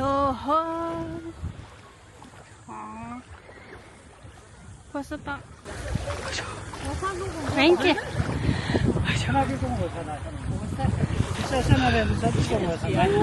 더워. 벌써 딱. 왠지. 편하게 보는 거잖아. 세션을 잡고 거잖아.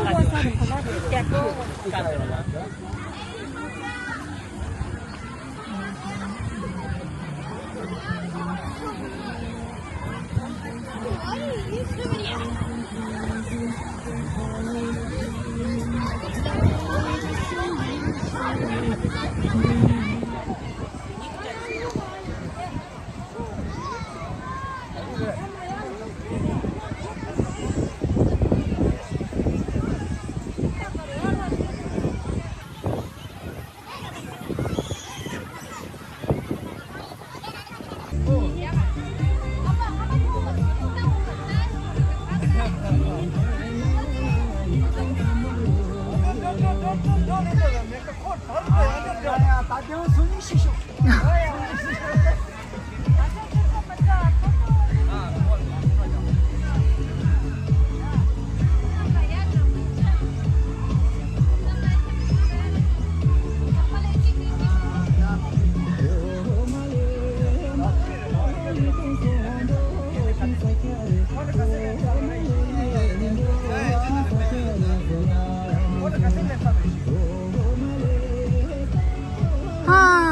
아,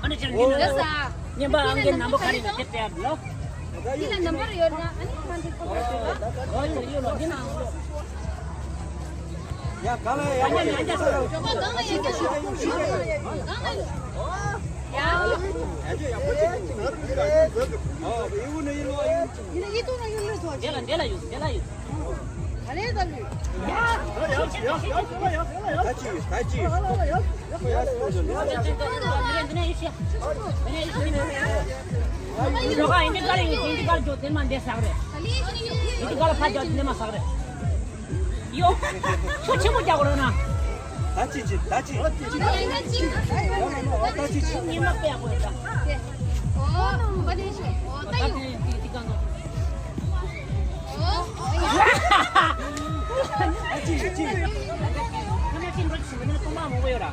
Ano sila gina? Gasa. Niya ba ang gin namo kanina tete ablo? Ilan number yun na? Ano yung bandit ko? Oh, yun gina. 야, 가만히 야. Ayan, ayan sa. 이거는 일로 와. Dela yun. 같이. Joga hindi kali jotin man desa kare. Hindi kali pa jotin man sakre. Yo, chochi mo jago na. 같이. Ni ma pe ako ita. Kana tin rot sibena tuma mo wera.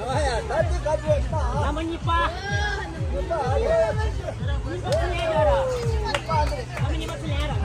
야, 나한테 가져왔다. Naman ni pa. Ni pa sinera. Naman ni pa sinera.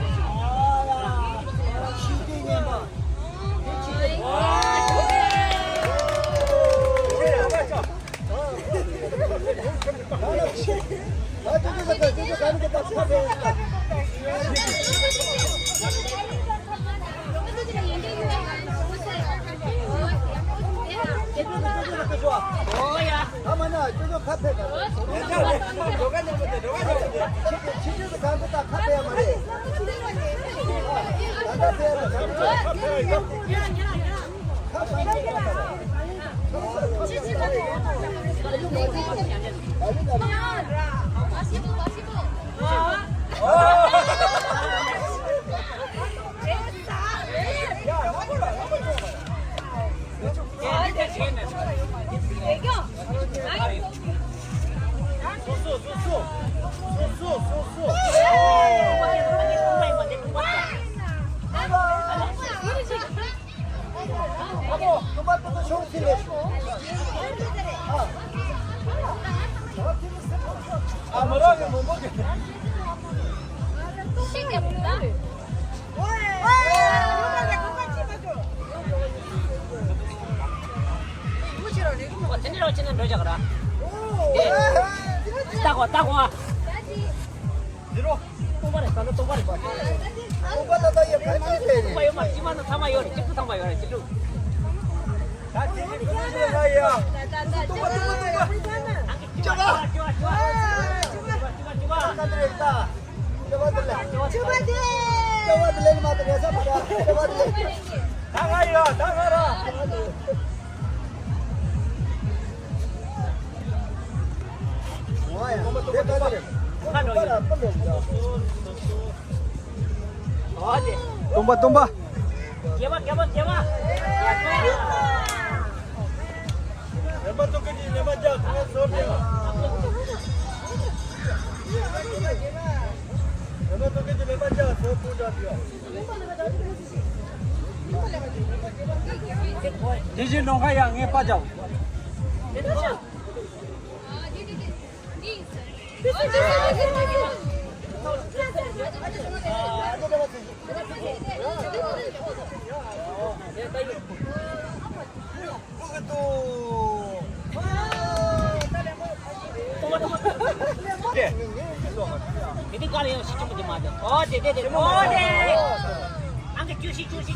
Oh ya. 가만아, 저쪽 카페 가. 치즈도 가면 딱 카페야 말이야. 토마토도 쇼필레. 아, 뭐라고 못 먹게. Sendiri cinan roja kara. Tago. 뒤로. Tubare. 오빠도 더 옆에 있네. Tubayo ma, cimana sama yori, cipu sama yori, cipu. 다 뒤로 끊어지는 사이야. Coba. 카드를 있다. coba 들래 마트 가서 봐라. coba 들래. 나가라. 뭐야? Ode. 똥바. Kema. lembar tu kerja, lembar jam, dengan sornya. lembar tu kerja, lembar jam, sorpu dah dia. Jadi nongkai yang ni pajau. Ini kali yang situ macam mana? Oh, dede. Angkat cuci. Cuci.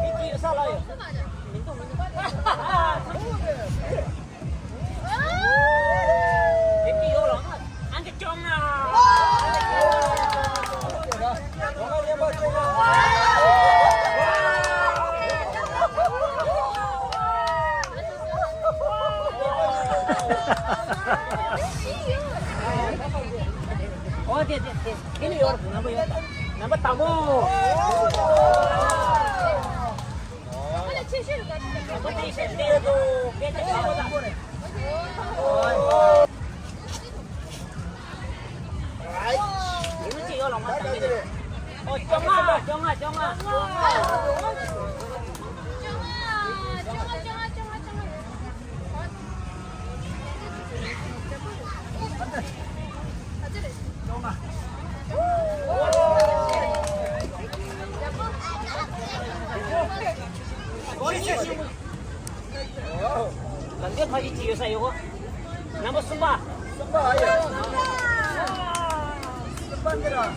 Itu salah ya? Itu orang angkat congah. Oh, dia. Ini orang nama tamu. Oh, 정아. 요사 요거. 나무 쓴바. 선바 아야. 선바들아.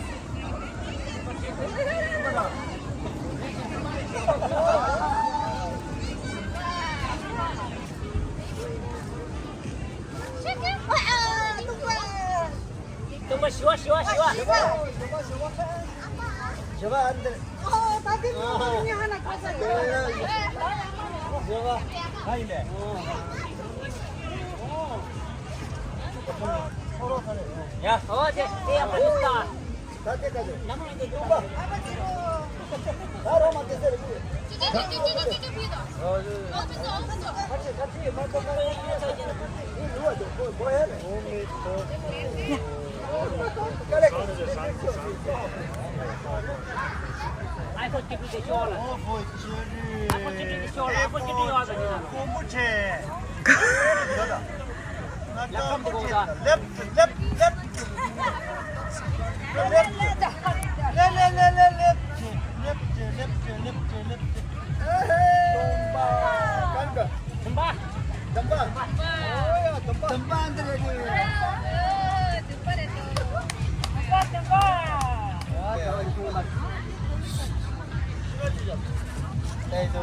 정말 쉬워. 저거 안 돼. 저거 아니네. 야, 어제 내 앞에 있다. 다 때까지. 나무 이제 좀 봐. 나로만 때려. 같이 뭐 해야 돼? 아이고 집이 좋아라. 아이고 집이 좋아라. 아이고 집이 좋아서 그냥. 고무채. 약간 무거우다. 금방.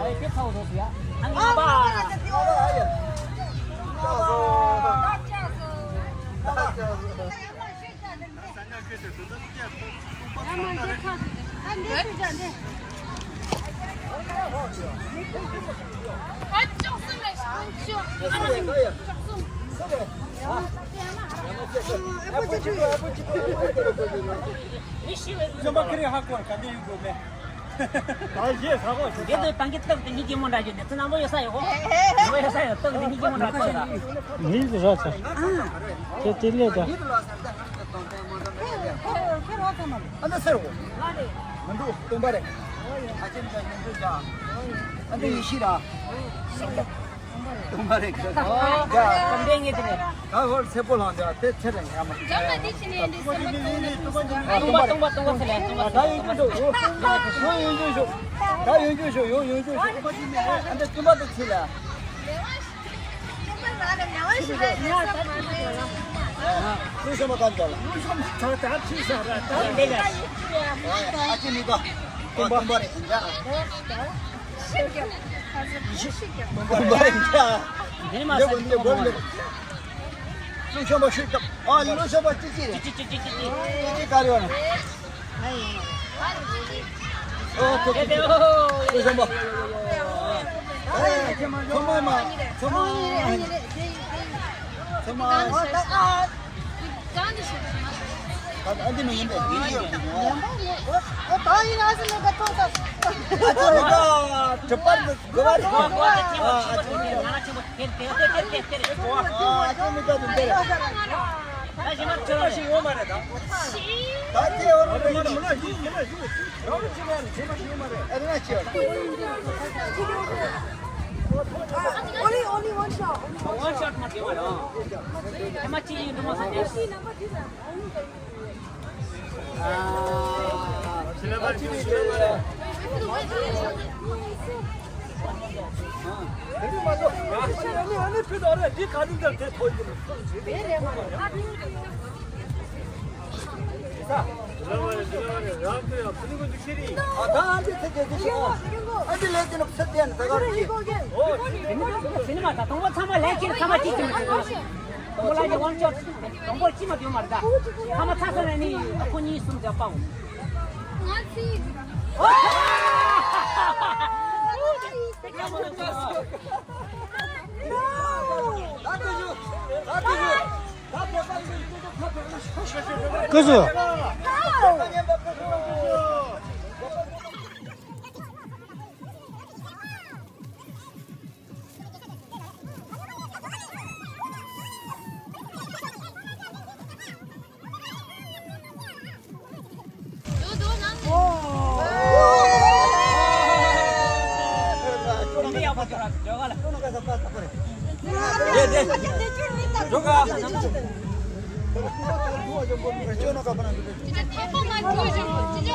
아이 배타고 도수야. 안 가봐. 얘도 땅에 떡도 니게 못하지 나 뭐 여사요? 뭐 여사요? 떡도 니게 못할 거다. Miltä sä oot? Se tiljetä. 안돼 새로. 만두 동바래. 안돼 이시라. 동바래. 야, 건뱅이들이. 가을 세볼 한다. 대체는 아마. 똥바 틀래. 다 연주쇼. 다 연주쇼. 안돼 뚜마도 칠라. 누셔마 간다. 내가 아침 이거. 동바래. 동바래. 내마 내가 근데 뭔데? 누셔마 쉴까? 아, 누셔마 찌찌. 찌찌찌찌찌. 찌찌 가려나. 대대오. 누셔마. 정말 안 되면 인데 저 빠르게 그만 Only one shot. Kysy. 진짜 대박만 보여주고 진짜.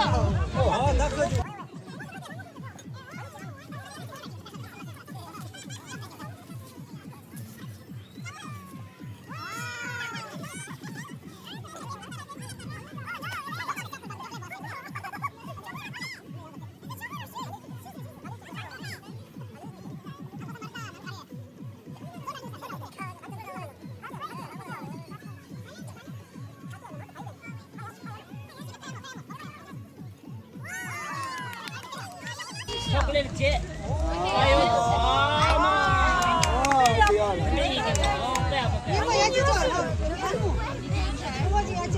초콜릿 제. 아유. 이거 야지죠? 이거 야죠?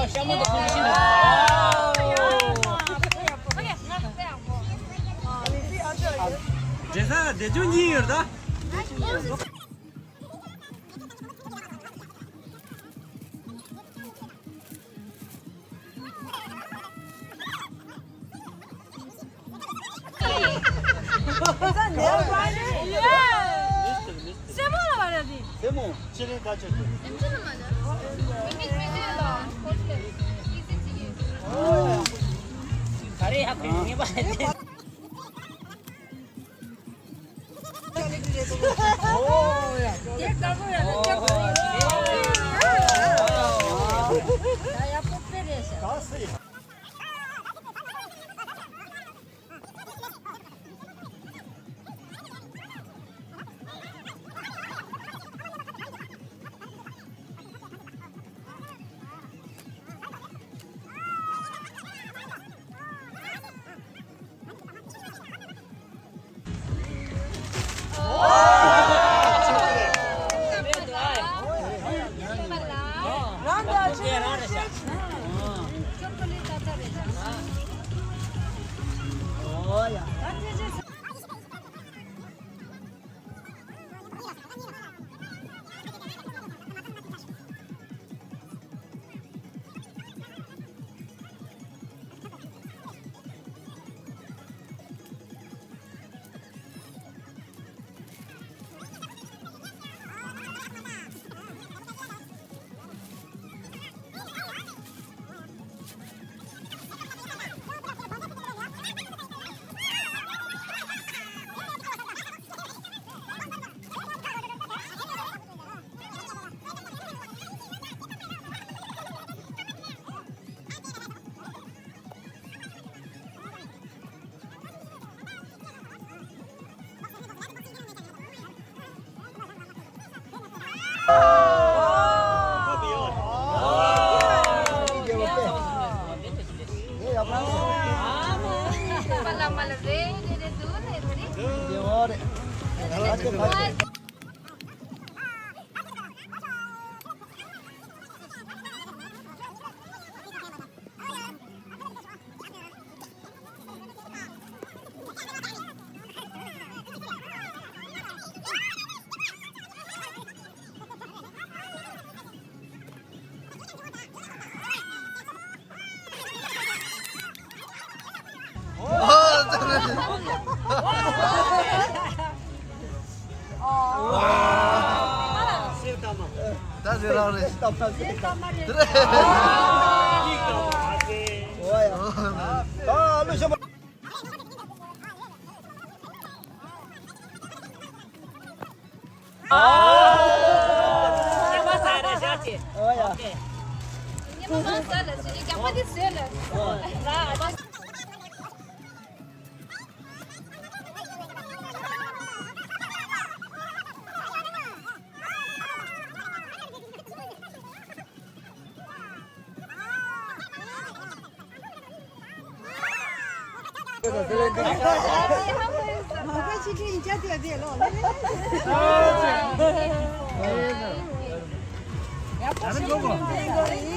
샤머도 보시네. 제사 내준이다. 세모라 말해야지. 세모 진행 같이. 냄새는 맞아. 다리 하고 해봐야 돼.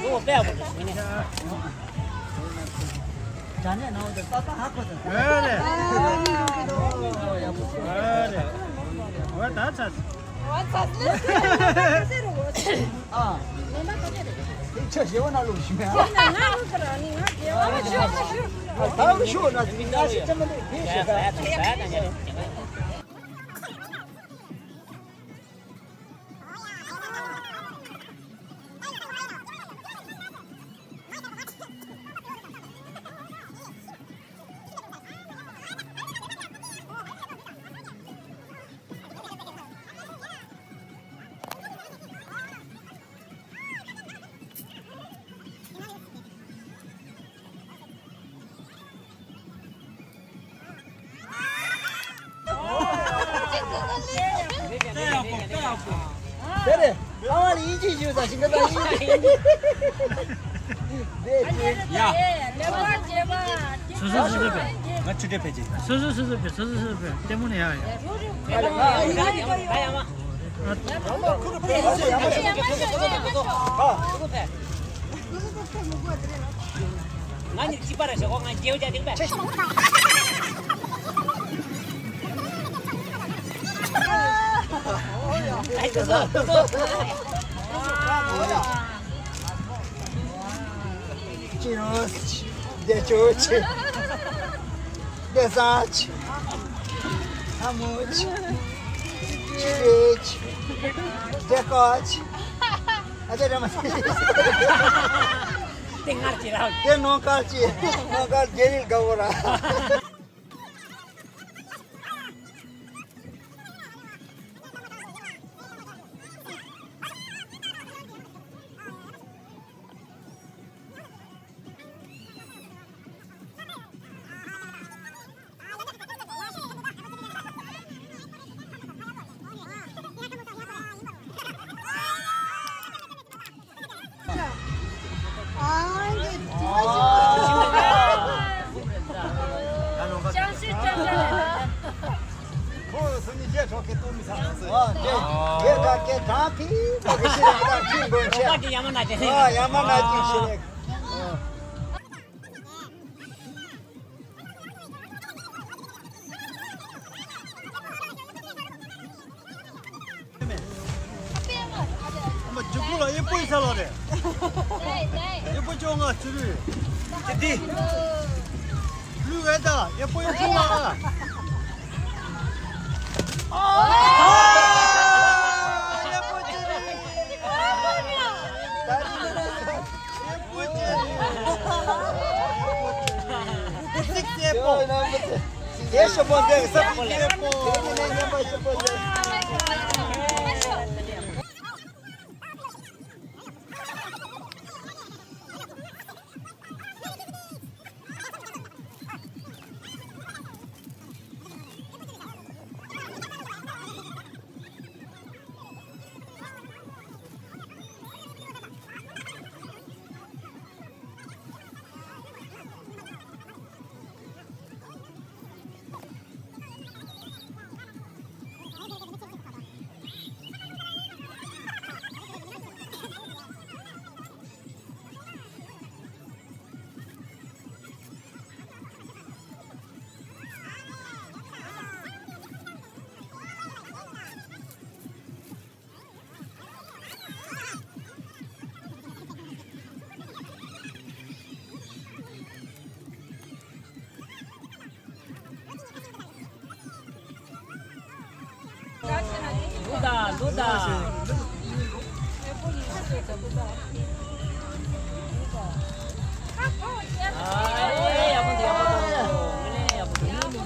이거 빼야 보자. 자네 나오는데 따뜻하거든. 그래. 그래. 왜다 찼어? 아. 저 시원하려고 오시면. 다음 시원하지. 나 진짜 근데 그래. 가만히 인지 주다 지금 야. 수수수수배. 나 주대패지. 수수수수배 때문에 야. 아니 집안에서 공간 지어야 된 거야. Tiros, de chute, desate, amute, tirete, decote. Até mais. 땡알지라. Tem não calci, não calci ele gavura. 얘가 걔 다피 거기 싫어하다 친구 쟤. 오빠한테 야만하지. 아 야만하지 싫어. 한번 죽구라 예쁘게 살아래. 예쁘게 좋아 줄을. 디. 블루에다 예쁘게 좋아. Deixa eu poder, sabe que é bom. Nem vai se poder. 누다. 아이, 야분도. 그래, 야분도.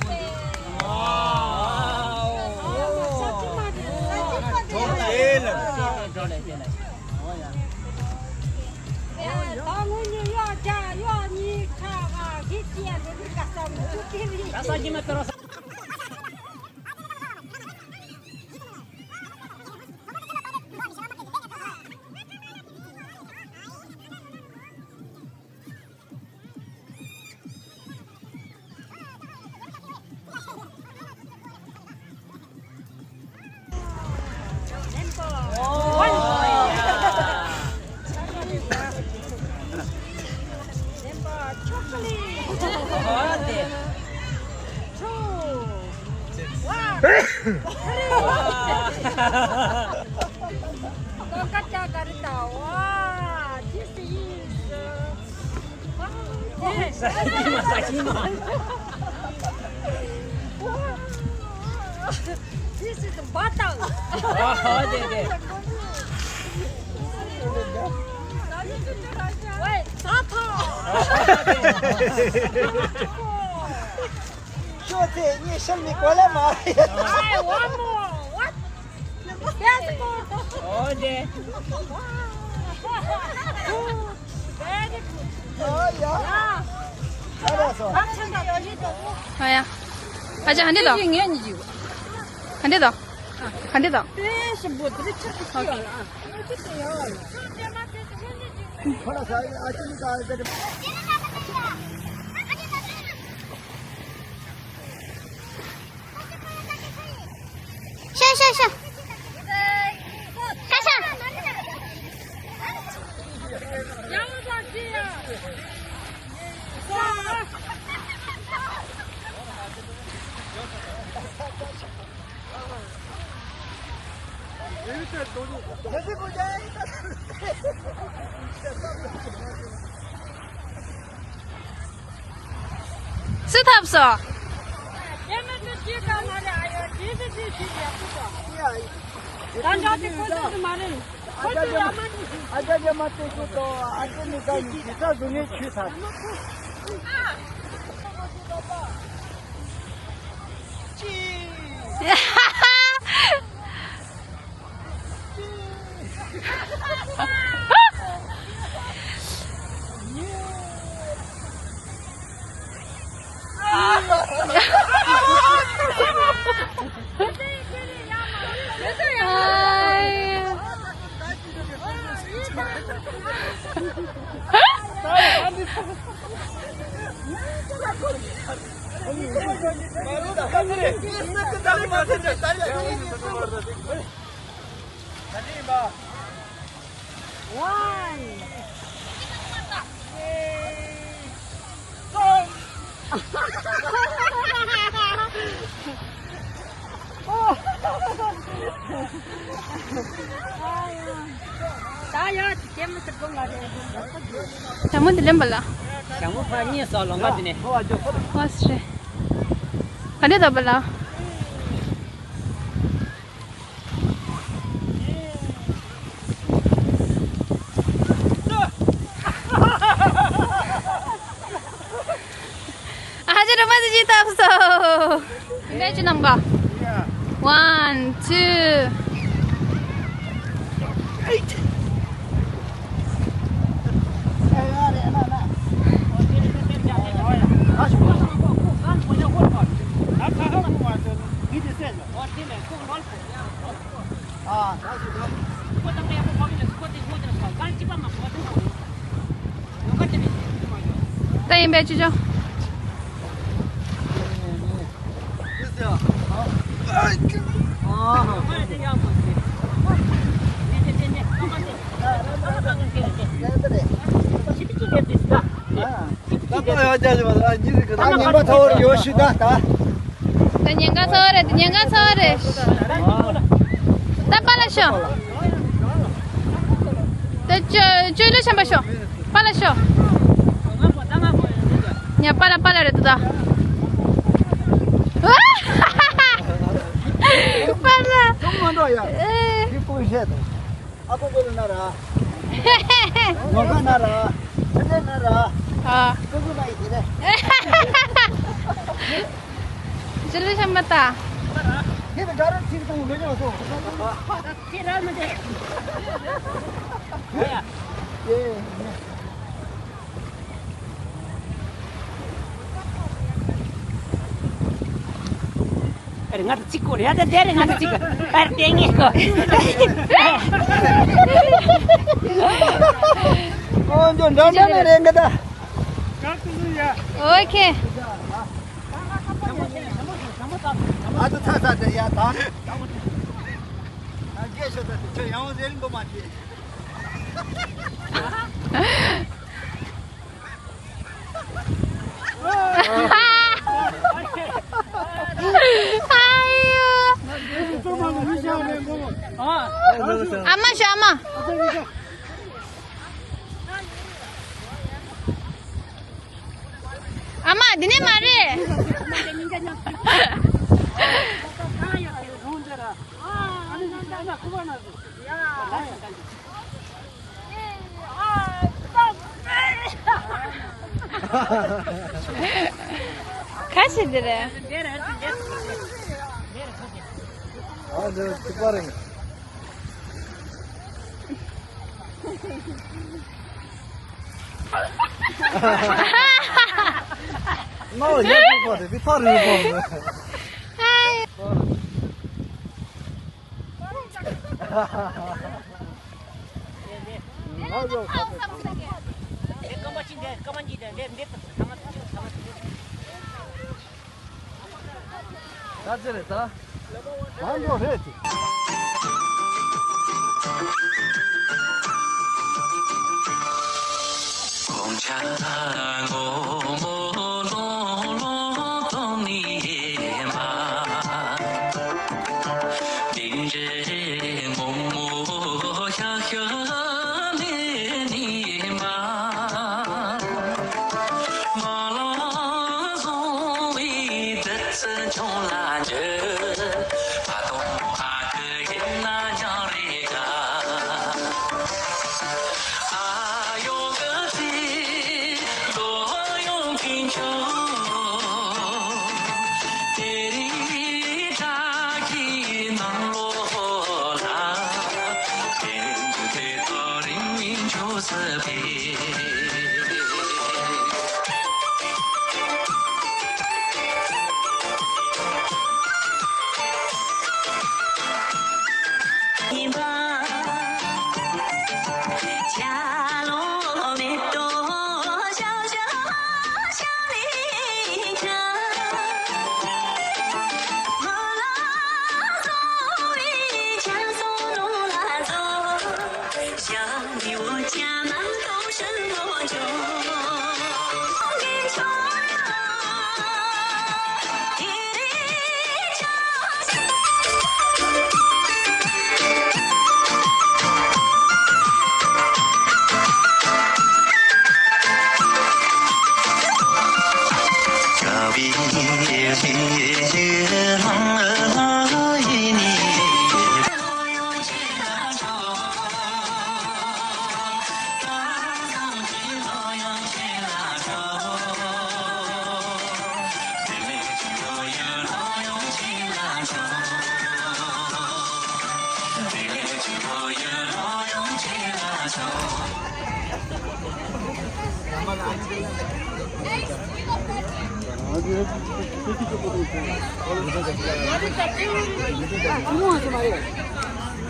가사지만 들어서. 초콜릿. 똑같이 가르다. 와, this is. 사지마. This is 바탕. 네. 왜 사탕? 兄弟，你生米过来吗？哎，我不，我别过。네. 야. 알았어. 아야. 아직 한 대 더. 한 대 더. 한 대 더. 알았어. 아침이니까. 上，看上。 스탑서. 아자자 맞고 또 아침이니까 기사 중에 취사. 잘못 들렸발라. 장모파니 썰렁가지네. 왔어. 한 대 더 발라. 하지로 맞으지도 없어. 내주 넘가. 1, 2. 따임 배주죠. Tanyanga sore. Tapalasho. Tacho shambasho. Palasho. Ya pala re tuda. Pala. Aku boleh nara. Moga nara. Ada nara. 아. Kau nak itu deh. 줄을 삼았다. Kita jalan sini tu boleh masuk. tirarme de. Eh. Ngata chico, ada dere ngata chico. Pertengi ko. Oh, jo nana ni renga dah. 오케이. Aduh, tak ya dah. Dia sudah tu, yang orang tu mati. 아유. 아마시 아마. 아마 니네 말해. 가시들래. 아, 저 뒷바람이. 너 예쁠 것 같아. 뒷바람을 보면. 아이고. 다 잘했다. 완전 했지.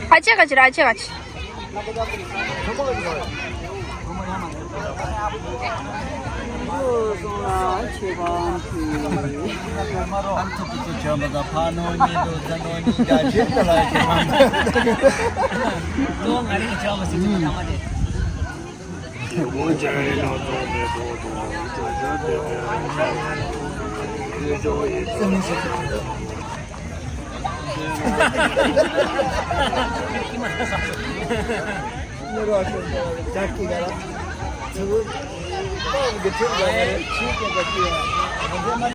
같이 가지라, 같이 같이. 한턱부터 저마다 반원이도 전원이 다 жет더라. 또 말이 저거 지금 남아네. 자기 가라. 저거 또 이게 들어가야 돼.